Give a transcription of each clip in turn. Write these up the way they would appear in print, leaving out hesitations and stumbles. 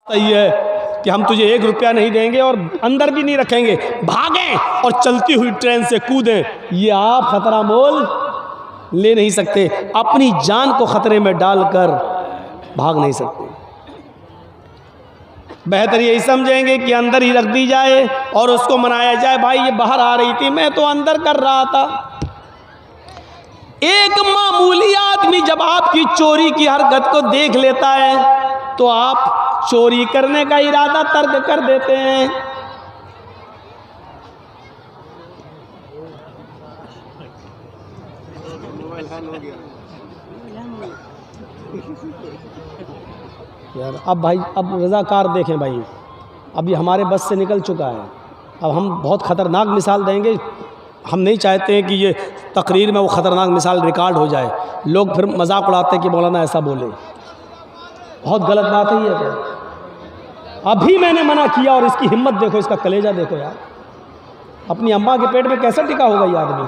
सही है कि हम तुझे 1 रुपया नहीं देंगे और अंदर भी नहीं रखेंगे, भागें और चलती हुई ट्रेन से कूदें, ये आप खतरा मोल ले नहीं सकते। अपनी जान को खतरे में डालकर भाग नहीं सकते। बेहतर यही समझेंगे कि अंदर ही रख दी जाए और उसको मनाया जाए, भाई ये बाहर आ रही थी, मैं तो अंदर कर रहा था। एक मामूली आदमी जब आपकी चोरी की हरकत को देख लेता है तो आप चोरी करने का इरादा तर्क कर देते हैं। यार अब भाई, अब रज़ाकार देखें भाई, अब ये हमारे बस से निकल चुका है। अब हम बहुत ख़तरनाक मिसाल देंगे, हम नहीं चाहते हैं कि ये तकरीर में वो ख़तरनाक मिसाल रिकॉर्ड हो जाए, लोग फिर मजाक उड़ाते हैं कि मौलाना ऐसा बोले। बहुत गलत बात है ये तो। अभी मैंने मना किया और इसकी हिम्मत देखो, इसका कलेजा देखो यार, अपनी अम्मा के पेट में कैसे टिका होगा ये आदमी।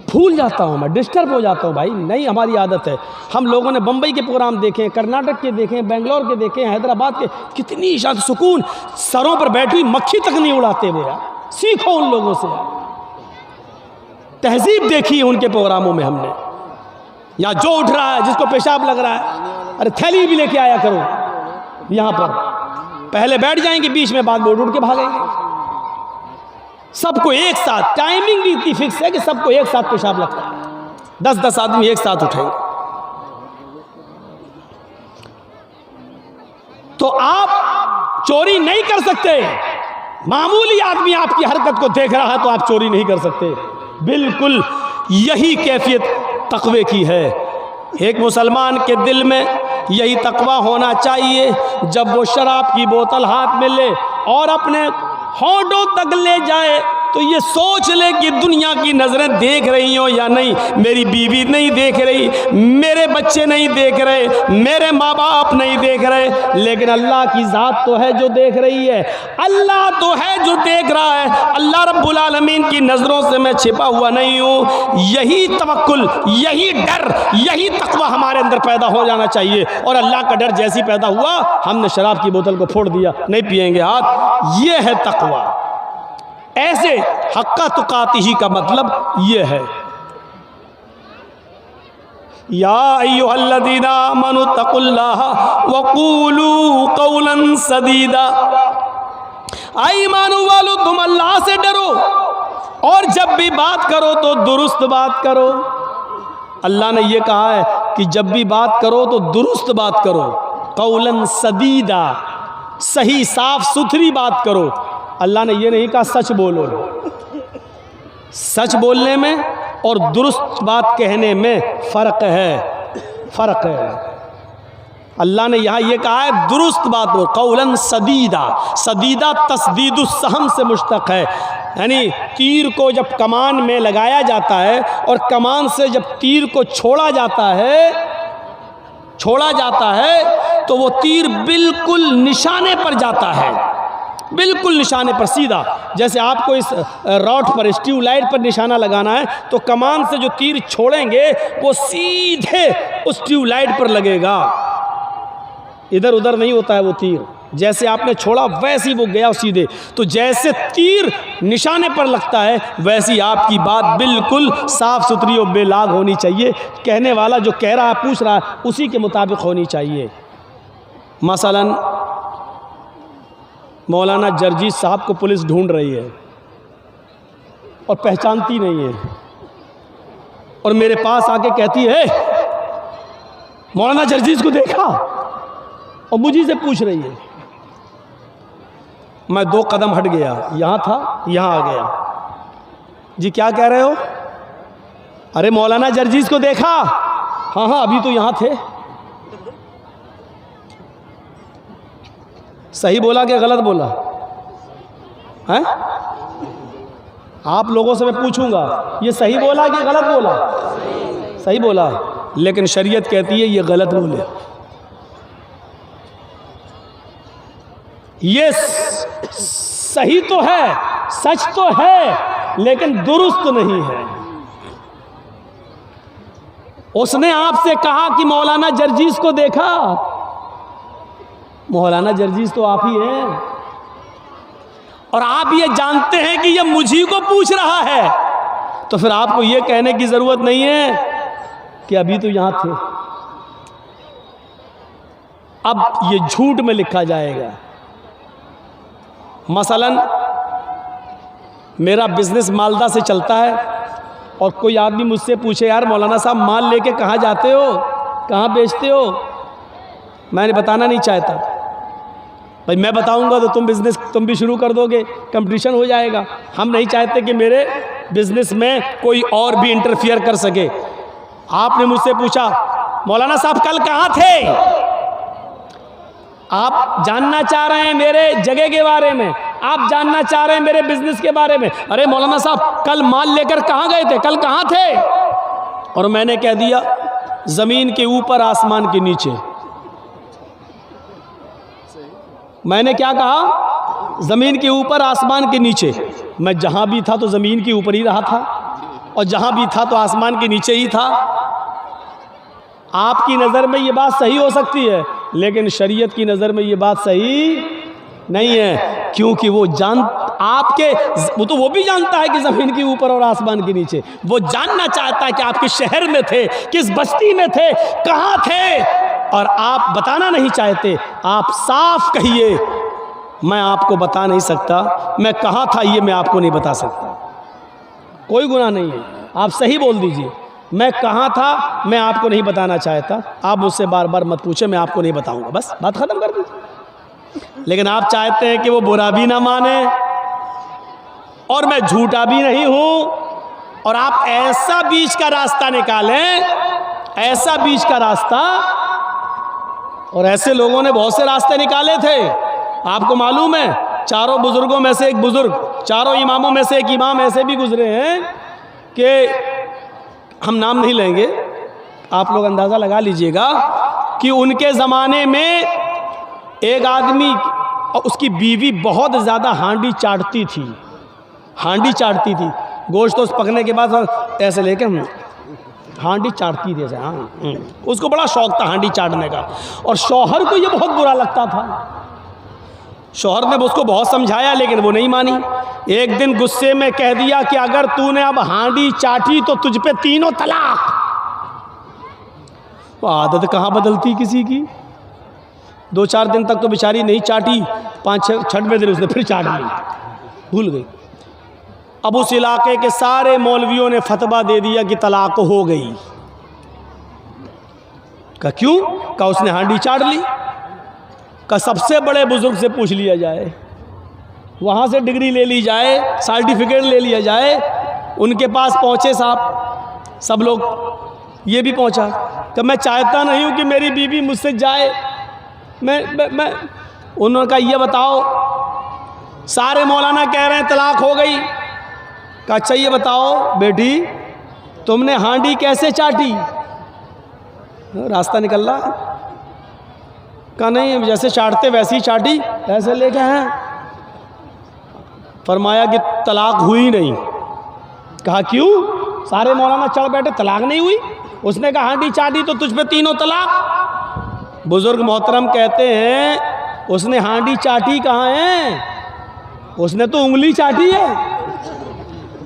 भूल जाता हूँ मैं, डिस्टर्ब हो जाता हूँ भाई, नहीं हमारी आदत है। हम लोगों ने बम्बई के प्रोग्राम देखे, कर्नाटक के देखे, बेंगलोर के देखे, हैदराबाद के, कितनी शांति सुकून, सरों पर बैठी मक्खी तक नहीं उड़ाते वो यार। सीखो उन लोगों से यार, तहजीब देखी है उनके प्रोग्रामों में हमने। या जो उठ रहा है, जिसको पेशाब लग रहा है, अरे थैली भी लेके आया करो यहाँ पर, पहले बैठ जाएंगे, बीच में बाद उड़ के भागेंगे। सबको एक साथ, टाइमिंग भी इतनी फिक्स है कि सबको एक साथ पेशाब लगता है, 10-10 आदमी एक साथ उठेंगे। तो आप चोरी नहीं कर सकते। मामूली आदमी आपकी हरकत को देख रहा है तो आप चोरी नहीं कर सकते। बिल्कुल यही कैफियत तकवे की है। एक मुसलमान के दिल में यही तकवा होना चाहिए, जब वो शराब की बोतल हाथ में ले और अपने होंठों तक ले जाए तो ये सोच ले कि दुनिया की नज़रें देख रही हो या नहीं, मेरी बीवी नहीं देख रही, मेरे बच्चे नहीं देख रहे, मेरे माँ बाप नहीं देख रहे, लेकिन अल्लाह की ज़ात तो है जो देख रही है, अल्लाह तो है जो देख रहा है, अल्लाह रब्बुल आलमीन की नज़रों से मैं छिपा हुआ नहीं हूँ। यही तवक्कुल, यही डर, यही तकवा हमारे अंदर पैदा हो जाना चाहिए। और अल्लाह का डर जैसी पैदा हुआ, हमने शराब की बोतल को फोड़ दिया, नहीं पिएंगे हाथ, ये है तकवा। ऐसे हक्का तुकातिही का मतलब ये है। या अय्युहल्लज़ीना आमनु तक़ुल्लाह वक़ूलू क़ौलन सदीदा। आई ईमान वालो, तुम अल्लाह से डरो और जब भी बात करो तो दुरुस्त बात करो। अल्लाह ने यह कहा है कि जब भी बात करो तो दुरुस्त बात करो, क़ौलन सदीदा, सही साफ सुथरी बात करो। अल्लाह ने ये नहीं कहा सच बोलो। सच बोलने में और दुरुस्त बात कहने में फ़र्क है, फ़र्क है। अल्लाह ने यहाँ ये कहा है दुरुस्त बात बोलो, क़ौलन सदीदा। सदीदा तस्दीदुस्सहम से मुश्तक़ है, यानी तीर को जब कमान में लगाया जाता है और कमान से जब तीर को छोड़ा जाता है तो वो तीर बिल्कुल निशाने पर जाता है, बिल्कुल निशाने पर सीधा। जैसे आपको इस रॉड पर, इस ट्यूबलाइट पर निशाना लगाना है तो कमान से जो तीर छोड़ेंगे वो सीधे उस ट्यूबलाइट पर लगेगा, इधर उधर नहीं होता है वो तीर। जैसे आपने छोड़ा वैसे ही वो गया सीधे। तो जैसे तीर निशाने पर लगता है वैसी आपकी बात बिल्कुल साफ़ सुथरी और बेलाग होनी चाहिए। कहने वाला जो कह रहा है, पूछ रहा है, उसी के मुताबिक होनी चाहिए। मसलन मौलाना जर्जीस साहब को पुलिस ढूंढ रही है और पहचानती नहीं है, और मेरे पास आके कहती है मौलाना जर्जीस को देखा, और मुझे से पूछ रही है। मैं 2 कदम हट गया, यहाँ था, यहाँ आ गया। जी क्या कह रहे हो? अरे मौलाना जर्जीस को देखा? हाँ अभी तो यहाँ थे। सही बोला कि गलत बोला है? आप लोगों से मैं पूछूंगा, ये सही बोला कि गलत बोला? सही बोला, लेकिन शरीयत कहती है ये गलत बोले। ये सही तो है, सच तो है, लेकिन दुरुस्त नहीं है। उसने आपसे कहा कि मौलाना जर्जीस को देखा। मौलाना जर्जीस तो आप ही हैं, और आप ये जानते हैं कि ये मुझी को पूछ रहा है, तो फिर आपको ये कहने की जरूरत नहीं है कि अभी तो यहां थे। अब ये झूठ में लिखा जाएगा। मसलन मेरा बिजनेस मालदा से चलता है और कोई आदमी मुझसे पूछे, यार मौलाना साहब माल लेके कहाँ जाते हो, कहाँ बेचते हो, मैंने बताना नहीं चाहता। भाई मैं बताऊंगा तो तुम भी शुरू कर दोगे, कंपटीशन हो जाएगा। हम नहीं चाहते कि मेरे बिजनेस में कोई और भी इंटरफियर कर सके। आपने मुझसे पूछा मौलाना साहब कल कहाँ थे, आप जानना चाह रहे हैं मेरे जगह के बारे में, आप जानना चाह रहे हैं मेरे बिजनेस के बारे में। अरे मौलाना साहब कल माल लेकर कहाँ गए थे, कल कहाँ थे? और मैंने कह दिया जमीन के ऊपर आसमान के नीचे। मैंने क्या कहा? जमीन के ऊपर आसमान के नीचे। मैं जहां भी था तो जमीन के ऊपर ही रहा था, और जहां भी था तो आसमान के नीचे ही था। आपकी नज़र में ये बात सही हो सकती है, लेकिन शरीयत की नज़र में ये बात सही नहीं है, क्योंकि वो भी जानता है कि ज़मीन के ऊपर और आसमान के नीचे। वो जानना चाहता है कि आप किस शहर में थे, किस बस्ती में थे, कहाँ थे, और आप बताना नहीं चाहते। आप साफ कहिए मैं आपको बता नहीं सकता, मैं कहाँ था ये मैं आपको नहीं बता सकता। कोई गुनाह नहीं है, आप सही बोल दीजिए मैं कहाँ था, मैं आपको नहीं बताना चाहता। आप मुझसे बार बार मत पूछे, मैं आपको नहीं बताऊंगा, बस बात ख़त्म कर दीजिए। लेकिन आप चाहते हैं कि वो बुरा भी ना माने और मैं झूठा भी नहीं हूँ, और आप ऐसा बीच का रास्ता निकालें, ऐसा बीच का रास्ता। और ऐसे लोगों ने बहुत से रास्ते निकाले थे, आपको मालूम है। चारों बुजुर्गों में से एक बुजुर्ग, चारों इमामों में से एक इमाम ऐसे भी गुजरे हैं कि हम नाम नहीं लेंगे, आप लोग अंदाज़ा लगा लीजिएगा कि उनके ज़माने में एक आदमी और उसकी बीवी बहुत ज़्यादा हांडी चाटती थी, हांडी चाटती थी। गोश्त उस पकने के बाद ऐसे लेके हांडी चाटती थी ऐसे। हाँ, उसको बड़ा शौक था हांडी चाटने का, और शौहर को ये बहुत बुरा लगता था। शौहर ने उसको बहुत समझाया, लेकिन वो नहीं मानी। एक दिन गुस्से में कह दिया कि अगर तूने अब हांडी चाटी तो तुझ पे 3 तलाक। वो आदत कहाँ बदलती किसी की। 2-4 दिन तक तो बेचारी नहीं चाटी, 5-6वें दिन उसने फिर चाट ली, भूल गई। अब उस इलाके के सारे मौलवियों ने फतवा दे दिया कि तलाक हो गई। का क्यों? का उसने हांडी चाट ली। का सबसे बड़े बुजुर्ग से पूछ लिया जाए, वहाँ से डिग्री ले ली जाए, सर्टिफिकेट ले लिया जाए। उनके पास पहुँचे साहब, सब लोग, ये भी पहुँचा। तो मैं चाहता नहीं हूँ कि मेरी बीवी मुझसे जाए। मैं उन्होंने कहा ये बताओ, सारे मौलाना कह रहे हैं तलाक हो गई। कहा अच्छा ये बताओ बेटी, तुमने हांडी कैसे चाटी? रास्ता निकल रहा। कहा नहीं, जैसे चाटते वैसे ही चाटी, ऐसे लेके हैं। फरमाया कि तलाक हुई नहीं। कहा क्यों? सारे मौलाना चढ़ बैठे, तलाक नहीं हुई। उसने कहा हांडी चाटी तो तुझ पे 3 तलाक। बुजुर्ग मोहतरम कहते हैं उसने हांडी चाटी कहाँ है, उसने तो उंगली चाटी है।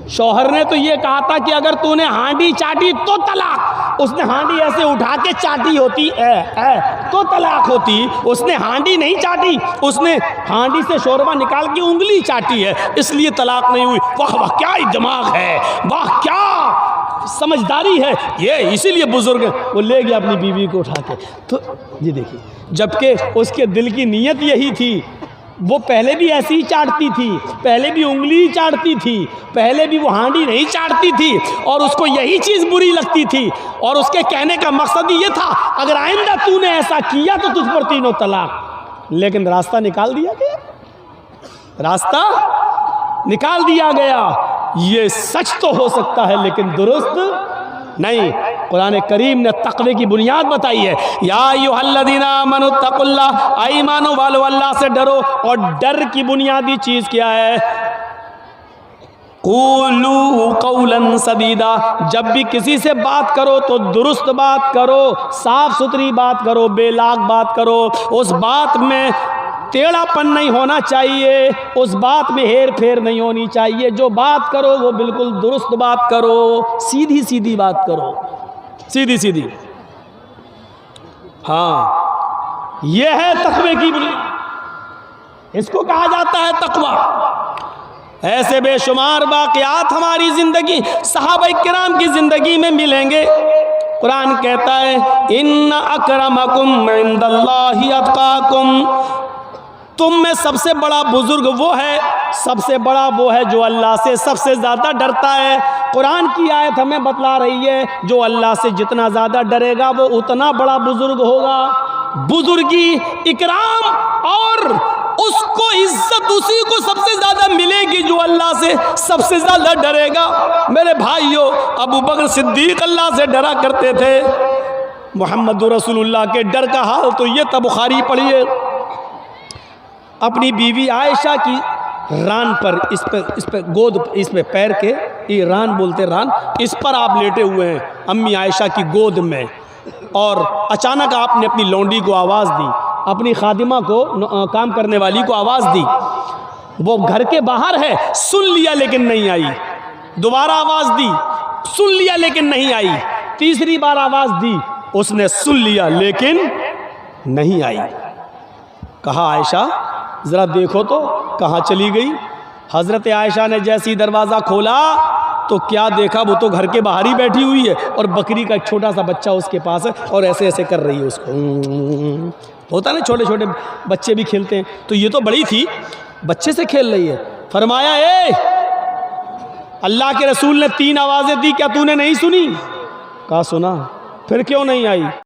शौहर ने तो ये कहा था कि अगर तूने हांडी चाटी तो तलाक। उसने हांडी ऐसे उठा के चाटी होती तो तलाक होती। उसने हांडी नहीं चाटी, उसने हांडी से शोरबा निकाल के उंगली चाटी है, इसलिए तलाक नहीं हुई। वाह वाह क्या ही दिमाग है, वाह क्या समझदारी है ये। इसीलिए बुजुर्ग वो ले गया अपनी बीवी को उठा के। तो ये देखिए, जबकि उसके दिल की नीयत यही थी। वो पहले भी ऐसी ही चाटती थी, पहले भी उंगली ही चाटती थी, पहले भी वो हांडी नहीं चाटती थी, और उसको यही चीज़ बुरी लगती थी। और उसके कहने का मकसद ही ये था अगर आइंदा तूने ऐसा किया तो तुझ पर 3 तलाक। लेकिन रास्ता निकाल दिया गया, रास्ता निकाल दिया गया। ये सच तो हो सकता है लेकिन दुरुस्त नहीं। कुरान करीम ने तक़वे की बुनियाद बताई है, या अय्युहल्लज़ीना आमनू तक़ुल्लाह, ईमानो वालो अल्लाह से डरो। और डर की बुनियादी चीज़ क्या है? क़ूलू क़ौलन सदीदा, जब भी किसी से बात करो तो दुरुस्त बात करो, साफ़ सुथरी बात करो, बेलाग बात करो, उस बात में टेढ़ापन नहीं होना चाहिए, उस बात में हेर फेर नहीं होनी चाहिए। जो बात करो वो बिल्कुल दुरुस्त बात करो, सीधी सीधी बात करो, सीधी सीधी। हाँ, यह है तक़वे की बुनियाद, इसको कहा जाता है तक़वा। ऐसे बेशुमार वाक़यात हमारी ज़िंदगी, सहाबा किराम की ज़िंदगी में मिलेंगे। कुरान कहता है इन्ना अकरमकुम इंदल्लाहि अत्क़ाकुम, तुम में सबसे बड़ा बुजुर्ग वो है, सबसे बड़ा वो है जो अल्लाह से सबसे ज़्यादा डरता है। कुरान की आयत हमें बतला रही है जो अल्लाह से जितना ज़्यादा डरेगा वो उतना बड़ा बुजुर्ग होगा। बुजुर्गी, इकराम और उसको इज्जत उसी को सबसे ज़्यादा मिलेगी जो अल्लाह से सबसे ज़्यादा डरेगा। मेरे भाइयों, अबू बकर सिद्दीक अल्लाह से डरा करते थे। मोहम्मद रसूलुल्लाह के डर का हाल तो ये था, बुखारी पढ़िए। अपनी बीवी आयशा की रान पर, इस पे गोद, इस पे पैर के, ये रान बोलते, रान, इस पर आप लेटे हुए हैं अम्मी आयशा की गोद में, और अचानक आपने अपनी लौंडी को आवाज़ दी, अपनी खादिमा को, काम करने वाली को आवाज़ दी। वो घर के बाहर है, सुन लिया लेकिन नहीं आई। दोबारा आवाज़ दी, सुन लिया लेकिन नहीं आई। तीसरी बार आवाज़ दी, उसने सुन लिया लेकिन नहीं आई। कहा आयशा ज़रा देखो तो कहाँ चली गई। हज़रत आयशा ने जैसे ही दरवाज़ा खोला तो क्या देखा, वो तो घर के बाहर ही बैठी हुई है और बकरी का एक छोटा सा बच्चा उसके पास है और ऐसे ऐसे कर रही है उसको। होता ना, छोटे छोटे बच्चे भी खेलते हैं, तो ये तो बड़ी थी, बच्चे से खेल रही है। फरमाया ए, अल्लाह के रसूल ने 3 आवाज़ें दी, क्या तूने नहीं सुनी? कहा सुना। फिर क्यों नहीं आई?